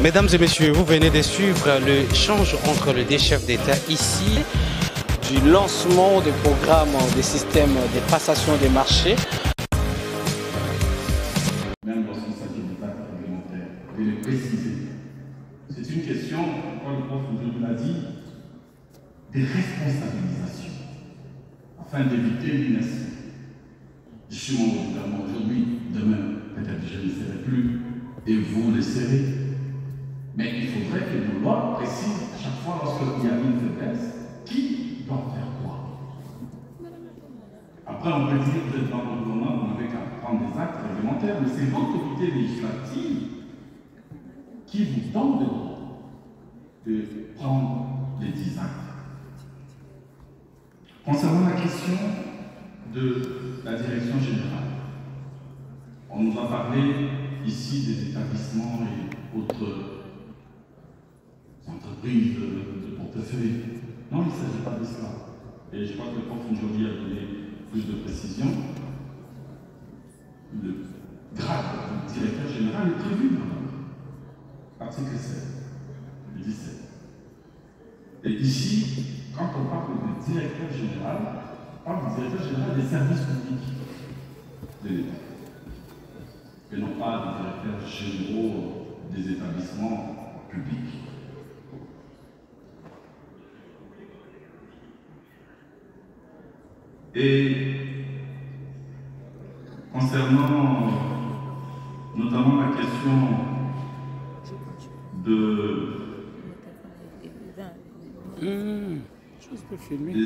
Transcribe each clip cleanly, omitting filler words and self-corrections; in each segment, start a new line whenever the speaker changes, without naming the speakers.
Mesdames et messieurs, vous venez de suivre l'échange entre les deux chefs d'État ici du lancement des programmes des systèmes de passation des marchés.
Même lorsqu'il s'agit des actes réglementaires, de les préciser. C'est une question, comme le prof aujourd'hui l'a dit, des responsabilisations, afin d'éviter l'inertie. Je suis membre du gouvernement aujourd'hui, demain, peut-être je ne le serai plus, et vous le serez. Mais il faudrait que nos lois précisent à chaque fois lorsqu'il y a une faiblesse, qui doit faire quoi. Après, on peut dire que dans le gouvernement, vous n'avez qu'à prendre des actes réglementaires, mais c'est l'autorité législative qui vous donne le droit de prendre les 10 actes. Concernant la question de la direction générale, on nous a parlé ici des établissements et autres entreprises de portefeuille. Non, il ne s'agit pas de cela. Et je crois que le prof aujourd'hui a donné plus de précision. Le grade du directeur général est prévu dans l'article 7, le 17. Et ici, quand on parle du directeur général, on parle du directeur général des services publics de l'État. Et non pas des directeurs généraux des établissements publics. Et concernant notamment la question des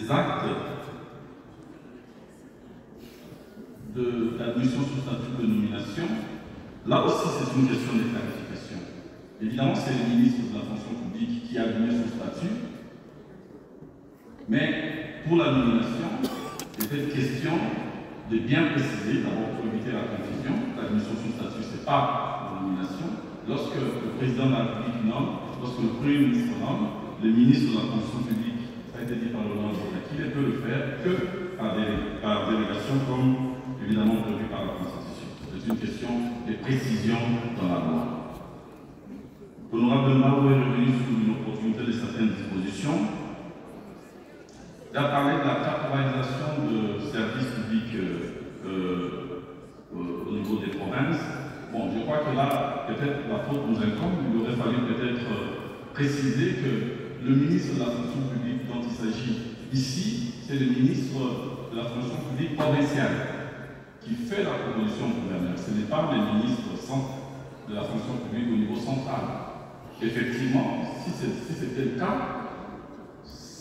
actes de l'admission sous statut de nomination, là aussi c'est une question de clarification. Évidemment, c'est le ministre de la fonction publique qui a donné son statut, mais pour la nomination, c'était question de bien préciser, d'abord pour éviter la confusion, l'admission sous statut, ce n'est pas la nomination. Lorsque le président de la République nomme, lorsque le Premier ministre nomme, le ministre de la fonction publique, ça a été dit par le nom de qui ne peut le faire que par délégation, comme évidemment prévu par la Constitution. C'est une question de précision dans la loi. L'honorable Mao est revenu sur une opportunité de certaines dispositions. Il a parlé de la caporalisation de services publics au niveau des provinces. Bon, je crois que là, peut-être la faute nous incombe. Il aurait fallu peut-être préciser que le ministre de la fonction publique dont il s'agit ici, c'est le ministre de la fonction publique provinciale qui fait la proposition au gouverneur. Ce n'est pas le ministre de la fonction publique au niveau central. Effectivement, si c'était le cas,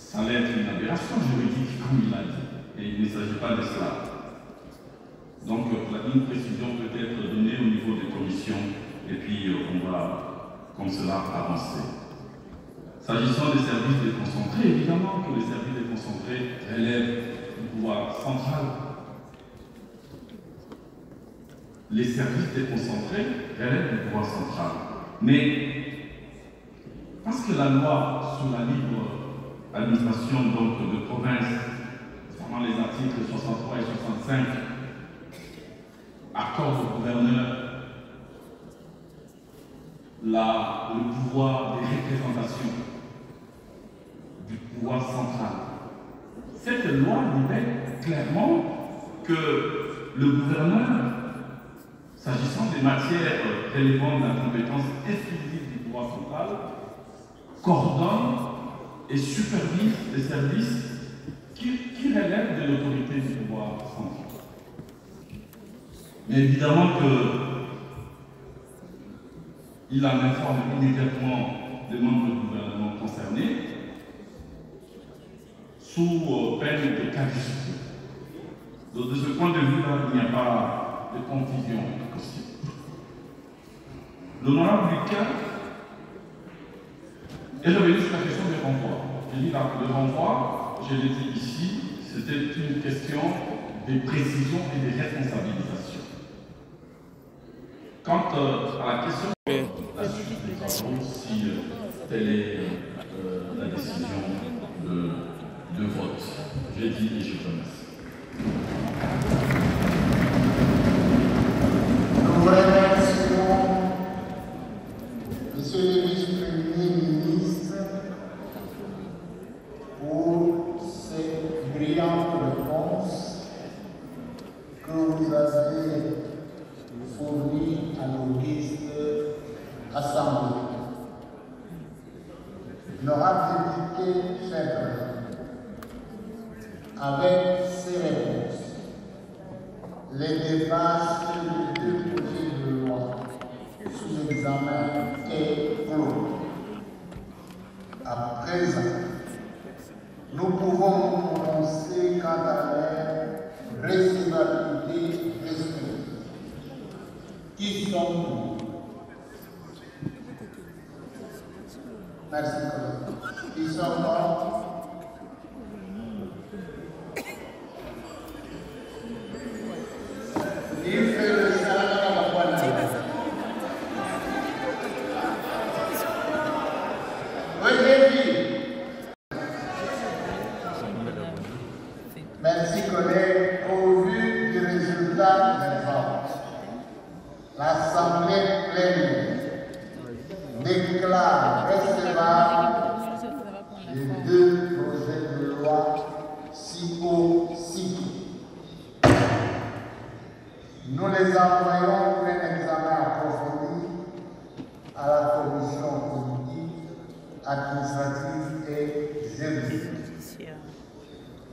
ça allait être une aberration juridique, comme il l'a dit. Et il ne s'agit pas de cela. Donc, une précision peut être donnée au niveau des commissions, et puis on va, comme cela, avancer. S'agissant des services déconcentrés, évidemment que les services déconcentrés relèvent du pouvoir central. Les services déconcentrés relèvent du pouvoir central. Mais, parce que la loi sur la libre administration donc, de province, notamment les articles 63 et 65, accordent au gouverneur le pouvoir des représentations du pouvoir central. Cette loi dit clairement que le gouverneur, s'agissant des matières relevant de la compétence exclusive du pouvoir central, coordonne et supervise les services qui relèvent de l'autorité du pouvoir central. Mais évidemment qu'il en informe immédiatement les membres du gouvernement concernés sous peine de cas difficiles. Donc de ce point de vue-là, il n'y a pas de confusion possible. L'honorable Lucas est revenu sur la question des renvois. J'ai dit le renvoi, je l'ai dit ici, c'était une question de précision et de responsabilisation. Quant à la question de la suite des travaux, si telle est la décision de vote, j'ai dit et je remercie.
Nous remercions Monsieur le vous avez fourni à l'Auguste Assemblée. Honorable député Chèvre, avec ces réponses, les débats sur les deux projets de loi sous examen est clos. À présent, nous pouvons nous prononcer quant à leur recevabilité respective. Qui sont-nous? Merci, collègue. Qui sont-nous? Il fait le salam à la poitrine. Merci, collègues. Au vu du résultat des votes, l'Assemblée plénière déclare recevable les deux projets de loi ci-ci. Nous les envoyons pour un examen approfondi à la commission politique, administrative et juridique.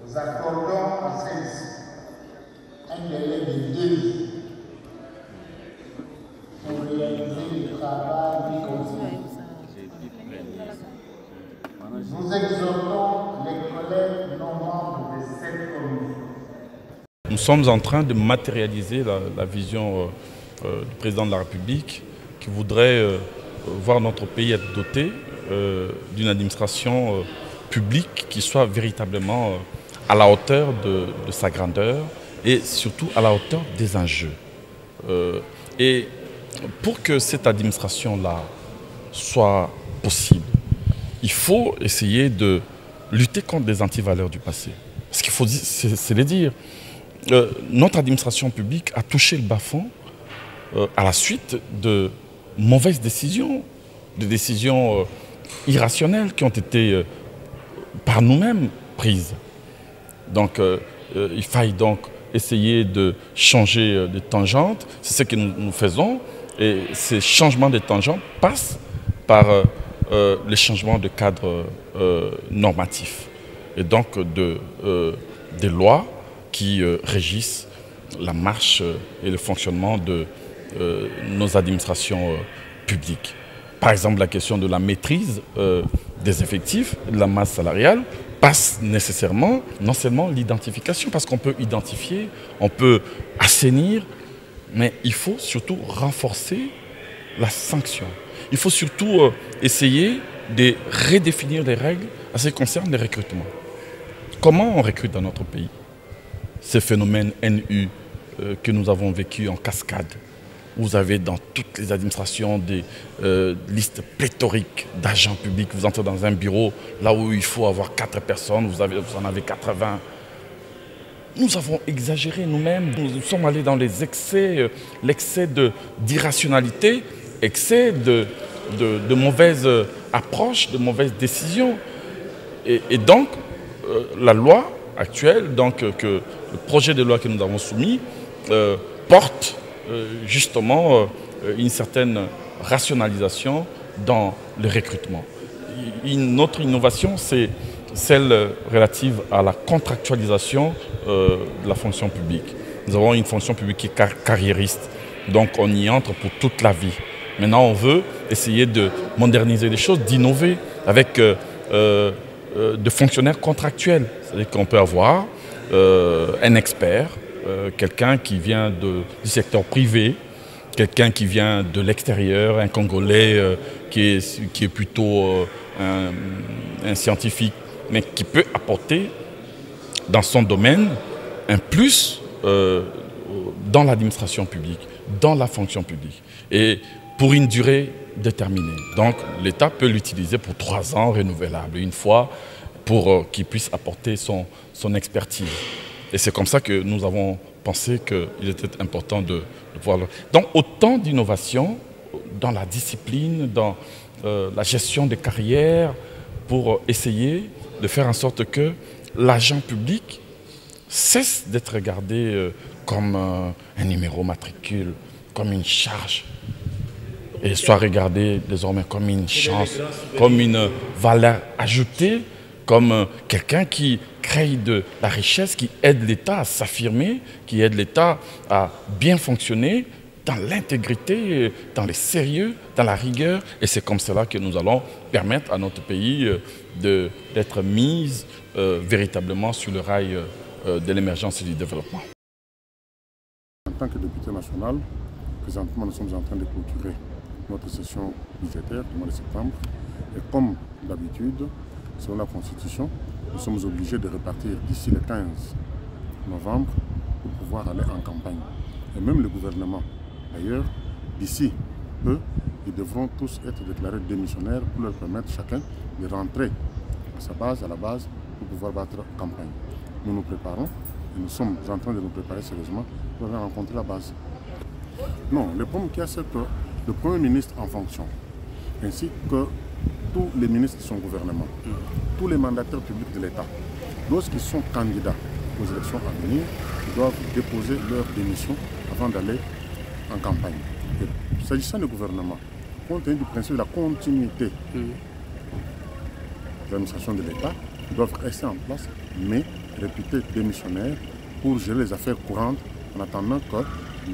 Nous accordons à celle-ci un délai de 2 jours pour réaliser le travail qui continue. Nous exhortons les collègues non membres de cette commission.
Nous sommes en train de matérialiser la vision du président de la République qui voudrait voir notre pays être doté d'une administration publique qui soit véritablement à la hauteur de sa grandeur et surtout à la hauteur des enjeux. Et pour que cette administration-là soit possible, il faut essayer de lutter contre les antivaleurs du passé. Ce qu'il faut, c'est les dire. Notre administration publique a touché le bas-fond à la suite de mauvaises décisions, de décisions irrationnelles qui ont été par nous-mêmes prises. Donc il faille donc essayer de changer de tangente, c'est ce que nous faisons, et ces changements de tangente passent par le changement de cadre normatif et donc des lois qui régissent la marche et le fonctionnement de nos administrations publiques. Par exemple, la question de la maîtrise des effectifs, de la masse salariale, passe nécessairement, non seulement l'identification, parce qu'on peut identifier, on peut assainir, mais il faut surtout renforcer la sanction. Il faut surtout essayer de redéfinir les règles en ce qui concerne les recrutements. Comment on recrute dans notre pays? Ces phénomènes NU que nous avons vécu en cascade. Vous avez dans toutes les administrations des listes pléthoriques d'agents publics. Vous entrez dans un bureau, là où il faut avoir 4 personnes, vous en avez 80. Nous avons exagéré nous-mêmes, nous sommes allés dans les excès, l'excès d'irrationalité, excès de mauvaises approches, de mauvaises décisions. Et donc, la loi actuelle, donc, le projet de loi que nous avons soumis, porte justement une certaine rationalisation dans le recrutement. Une autre innovation, c'est celle relative à la contractualisation de la fonction publique. Nous avons une fonction publique qui est carriériste, donc on y entre pour toute la vie. Maintenant, on veut essayer de moderniser les choses, d'innover avec de fonctionnaires contractuels. C'est-à-dire qu'on peut avoir un expert, quelqu'un qui vient du secteur privé, quelqu'un qui vient de l'extérieur, un Congolais qui est plutôt un scientifique, mais qui peut apporter dans son domaine un plus dans l'administration publique, dans la fonction publique, et pour une durée déterminée. Donc l'État peut l'utiliser pour 3 ans renouvelables, une fois, pour qu'il puisse apporter son expertise. Et c'est comme ça que nous avons pensé qu'il était important de voir. Donc autant d'innovations dans la discipline, dans la gestion des carrières, pour essayer de faire en sorte que l'agent public cesse d'être regardé
comme un numéro matricule, comme une charge, et soit regardé désormais comme une chance, comme une valeur ajoutée, comme quelqu'un qui crée de la richesse, qui aide l'État à s'affirmer, qui aide l'État à bien fonctionner dans l'intégrité, dans le sérieux, dans la rigueur. Et c'est comme cela que nous allons permettre à notre pays d'être mis véritablement sur le rail de l'émergence et du développement.
En tant que député national, présentement nous sommes en train de clôturer notre session budgétaire du mois de septembre. Et comme d'habitude, selon la Constitution, nous sommes obligés de repartir d'ici le 15 novembre pour pouvoir aller en campagne. Et même le gouvernement, d'ailleurs, d'ici peu, ils devront tous être déclarés démissionnaires pour leur permettre chacun de rentrer à la base, pour pouvoir battre campagne. Nous nous préparons et nous sommes en train de nous préparer sérieusement pour aller rencontrer la base. Non, le problème qu'il y a, c'est que le Premier ministre en fonction, ainsi que tous les ministres de son gouvernement, tous les mandataires publics de l'État, lorsqu'ils sont candidats aux élections à venir, ils doivent déposer leur démission avant d'aller en campagne. S'agissant du gouvernement, compte tenu du principe de la continuité de l'administration de l'État, ils doivent rester en place, mais réputés démissionnaires pour gérer les affaires courantes en attendant que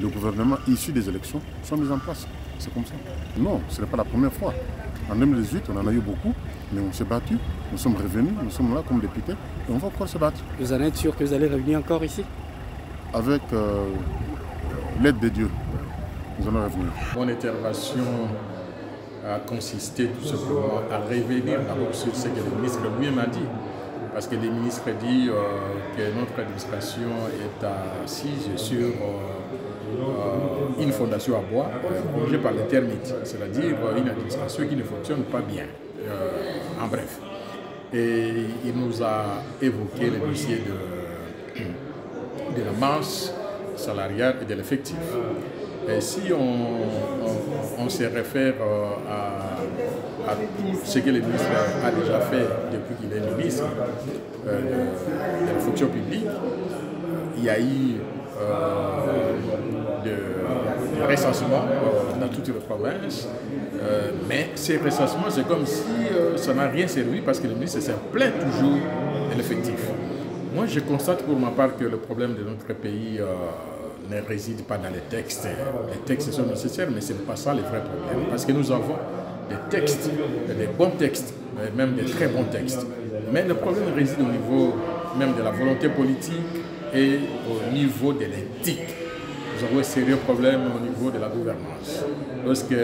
le gouvernement issu des élections soit mis en place. C'est comme ça. Non, ce n'est pas la première fois. En 2018, on en a eu beaucoup, mais on s'est battu, nous sommes revenus, nous sommes là comme députés, et on va encore se battre.
Vous en êtes sûr que vous allez revenir encore ici?
Avec l'aide de Dieu, nous allons revenir.
Mon intervention a consisté tout simplement à revenir d'abord sur ce que le ministre lui-même a dit. Parce que le ministre dit que notre administration est assise sur une fondation à bois, rongée par les termites, c'est-à-dire une administration qui ne fonctionne pas bien, en bref. Et il nous a évoqué le dossier de la masse salariale et de l'effectif. Et si on se réfère à tout ce que le ministre a déjà fait depuis qu'il est ministre de la fonction publique, il y a eu de recensement dans toutes les provinces, mais ces recensements, c'est comme si ça n'a rien servi parce que le ministre se plaint toujours de l'effectif. Moi, je constate pour ma part que le problème de notre pays ne réside pas dans les textes. Les textes sont nécessaires, mais ce n'est pas ça le vrai problème. Parce que nous avons des textes, des bons textes, même des très bons textes. Mais le problème réside au niveau même de la volonté politique et au niveau de l'éthique. Nous avons un sérieux problème au niveau de la gouvernance. Lorsque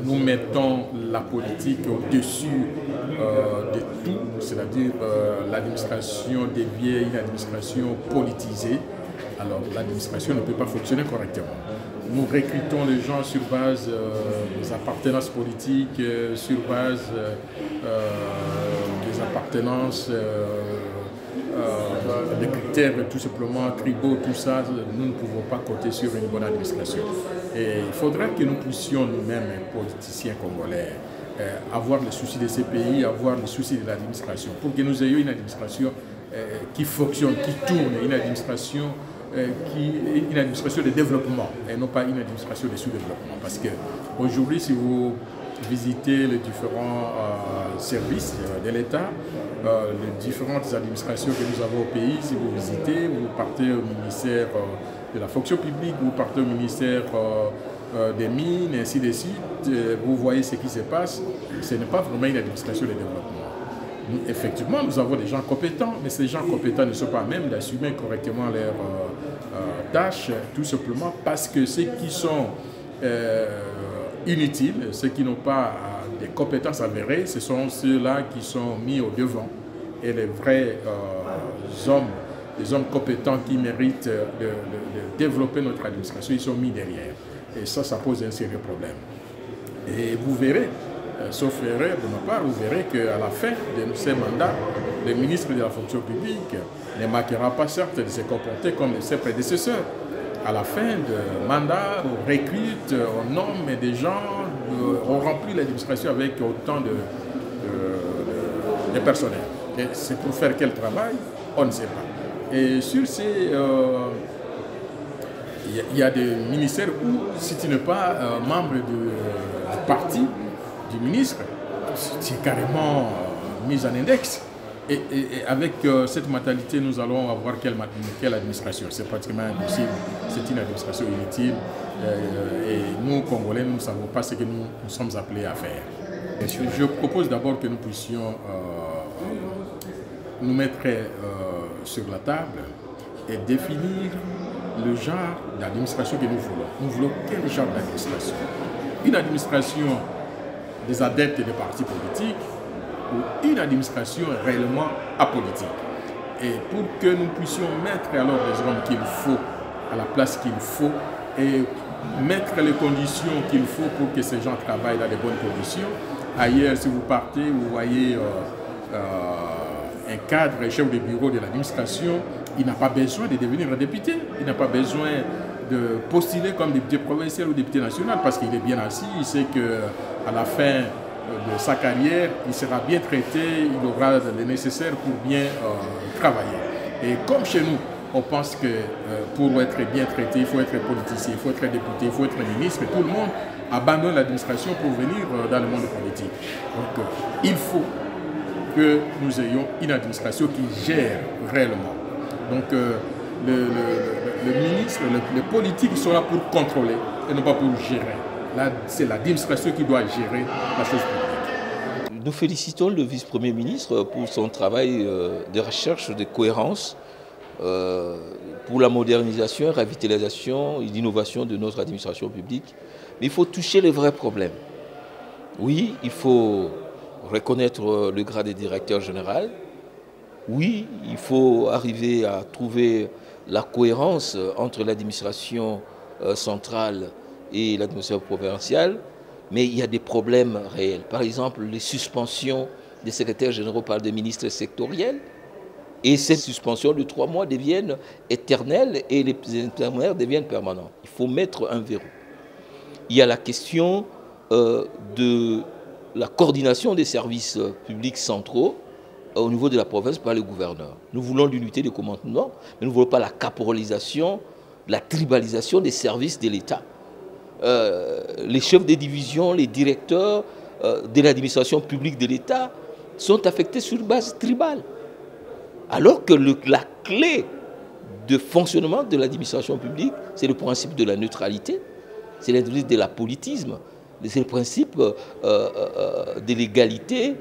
nous mettons la politique au-dessus de tout, c'est-à-dire l'administration devient une administration politisée, alors l'administration ne peut pas fonctionner correctement. Nous recrutons les gens sur base des appartenances politiques, sur base des appartenances, des critères tout simplement tribaux, tout ça. Nous ne pouvons pas compter sur une bonne administration. Et il faudrait que nous puissions nous-mêmes, politiciens congolais, avoir le souci de ces pays, avoir le souci de l'administration, pour que nous ayons une administration qui fonctionne, qui tourne, une administration de développement et non pas une administration de sous-développement. Parce qu'aujourd'hui, si vous visitez les différents services de l'État, les différentes administrations que nous avons au pays, si vous visitez, vous partez au ministère de la fonction publique, vous partez au ministère des mines, et ainsi de suite, vous voyez ce qui se passe, ce n'est pas vraiment une administration de développement. Effectivement, nous avons des gens compétents, mais ces gens compétents ne sont pas à même d'assumer correctement leurs tâches, tout simplement parce que ceux qui sont inutiles, ceux qui n'ont pas des compétences avérées, ce sont ceux-là qui sont mis au devant. Et les vrais hommes, les hommes compétents qui méritent de développer notre administration, ils sont mis derrière. Et ça pose un sérieux problème. Et vous verrez, sauf erreur de ma part, vous verrez qu'à la fin de ces mandats, le ministre de la fonction publique ne manquera pas certes de se comporter comme ses prédécesseurs. À la fin de mandat, on recrute, on nomme des gens, on remplit l'administration avec autant de personnel. Et c'est pour faire quel travail? On ne sait pas. Et sur ces... il y a des ministères où, si tu n'es pas membre du parti du ministre, tu es carrément mis en index. Et avec cette mentalité, nous allons avoir quelle administration? C'est pratiquement impossible. C'est une administration inutile. Et nous, Congolais, nous ne savons pas ce que nous sommes appelés à faire. Je propose d'abord que nous puissions nous mettre sur la table et définir le genre d'administration que nous voulons. Nous voulons quel genre d'administration? Une administration des adeptes des partis politiques ou une administration réellement apolitique? Et pour que nous puissions mettre alors les hommes qu'il faut à la place qu'il faut et mettre les conditions qu'il faut pour que ces gens travaillent dans de bonnes conditions. Ailleurs, si vous partez, vous voyez un cadre, un chef de bureau de l'administration, il n'a pas besoin de devenir un député, il n'a pas besoin de postuler comme député provincial ou député national parce qu'il est bien assis, il sait qu'à la fin de sa carrière, il sera bien traité, il aura le nécessaire pour bien travailler. Et comme chez nous, on pense que pour être bien traité, il faut être politicien, il faut être député, il faut être ministre, et tout le monde abandonne l'administration pour venir dans le monde politique. Donc il faut que nous ayons une administration qui gère réellement. Donc le ministre, le politique sont là pour contrôler et non pas pour gérer. Là, c'est l'administration qui doit gérer la chose publique.
Nous félicitons le vice-premier ministre pour son travail de recherche de cohérence pour la modernisation, revitalisation et l'innovation de notre administration publique. Mais il faut toucher les vrais problèmes. Oui, il faut reconnaître le grade de directeur général. Oui, il faut arriver à trouver la cohérence entre l'administration centrale et l'administration provinciale, mais il y a des problèmes réels. Par exemple, les suspensions des secrétaires généraux par des ministres sectoriels, et ces suspensions de 3 mois deviennent éternelles et les intérimaires deviennent permanents. Il faut mettre un verrou. Il y a la question de la coordination des services publics centraux au niveau de la province par le gouverneur. Nous voulons l'unité de commandement, mais nous ne voulons pas la caporalisation, la tribalisation des services de l'État. Les chefs de division, les directeurs de l'administration publique de l'État sont affectés sur base tribale. Alors que la clé de fonctionnement de l'administration publique, c'est le principe de la neutralité, c'est le principe de l'apolitisme, c'est le principe de l'égalité,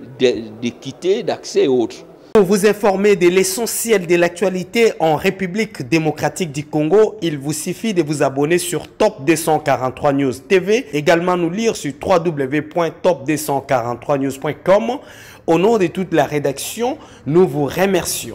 d'équité, d'accès et autres.
Pour vous informer de l'essentiel de l'actualité en République démocratique du Congo, il vous suffit de vous abonner sur Top 243 News TV, également nous lire sur www.top243news.com. Au nom de toute la rédaction, nous vous remercions.